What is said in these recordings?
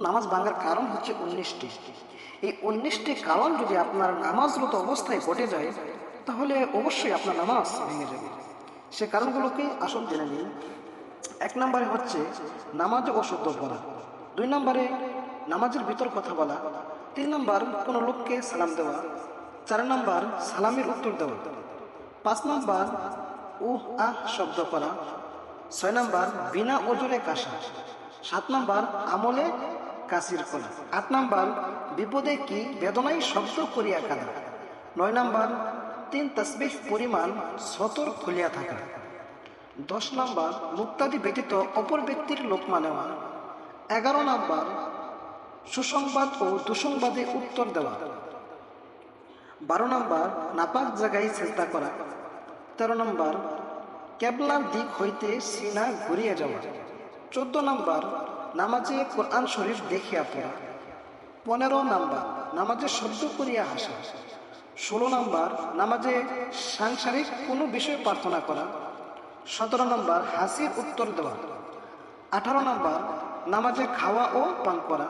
নামাজ ভাঙার কারণ হচ্ছে 19টি। এই 19টি কারণ যদি আপনার নামাজরত অবস্থায় ঘটে যায় তাহলে অবশ্যই আপনার নামাজ ভেঙে যাবে। সে কারণগুলোকে আসল জেনে নিন। 1 নম্বরে হচ্ছে নামাজে অশুদ্ধ বলা, 2 নম্বরে নামাজের ভিতর কথা বলা, 3 নম্বর কোনো লোককে সালাম দেওয়া, 4 নম্বর সালামের উত্তর দেওয়া, 5 নম্বর উহ আহ শব্দ করা, 6 নম্বর বিনা ওজরে কাশা, 7 নম্বর আমলে কাসির করা, 8 নম্বর বিপদে কি বেদনায় শব্দ করিয়া কাঁদা, 9 নম্বর 3 তসবিহ পরিমাণ সতর খুলিয়া থাকা, 10 নম্বর মুক্তাদি ব্যতীত অপর ব্যক্তির লোকমা নেওয়া, 11 নম্বর সুসংবাদ ও দুঃসংবাদে উত্তর দেওয়া, 12 নম্বর নাপাক জায়গায় চেষ্টা করা, 13 নম্বর কেবলার দিক হইতে সিনা ঘুরিয়ে যাওয়া, 14 নম্বর নামাজে কোরআন শরীফ দেখিয়া পড়া, 15 নম্বর নামাজে শব্দ করিয়া হাসা, 16 নম্বর নামাজে সাংসারিক কোনো বিষয় প্রার্থনা করা, 17 নম্বর হাসির উত্তর দেওয়া, 18 নম্বর নামাজে খাওয়া ও পান করা,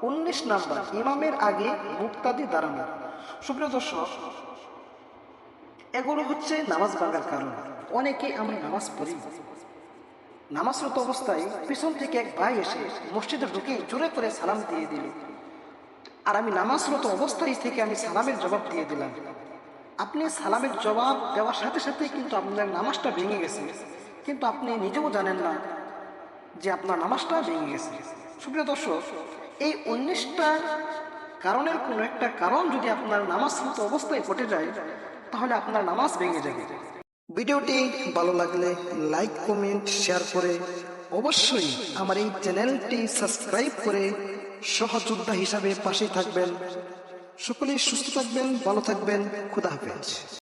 19 নম্বর ইমামের আগে মুক্তাদি দাঁড়ানো। সুপ্রিয় দর্শক, এগুলো হচ্ছে নামাজ ভাঙার কারণ। অনেকে আমরা নামাজ পড়ি, নামাজরত অবস্থায় পিছন থেকে এক ভাই এসে মসজিদে ঢুকে জোরে করে সালাম দিয়ে দিল, আর আমি নামাজরত অবস্থায় থেকে আমি সালামের জবাব দিয়ে দিলাম। আপনি সালামের জবাব দেওয়ার সাথে সাথে কিন্তু আপনার নামাজটা ভেঙে গেছে, কিন্তু আপনি নিজেও জানেন না যে আপনার নামাজটা ভেঙে গেছে। সুপ্রিয় দর্শক, এই 19টা কারণের কোনো একটা কারণ যদি আপনার নামাজরত অবস্থায় ঘটে যায় তাহলে আপনার নামাজ ভেঙে যাবে। ভিডিওটি ভালো লাগলে লাইক কমেন্ট শেয়ার করে অবশ্যই আমার এই চ্যানেলটি সাবস্ক্রাইব করে সহযোদ্ধা হিসাবে পাশে থাকবেন। সকলেই সুস্থ থাকবেন, ভালো থাকবেন। খোদা হাফেজ।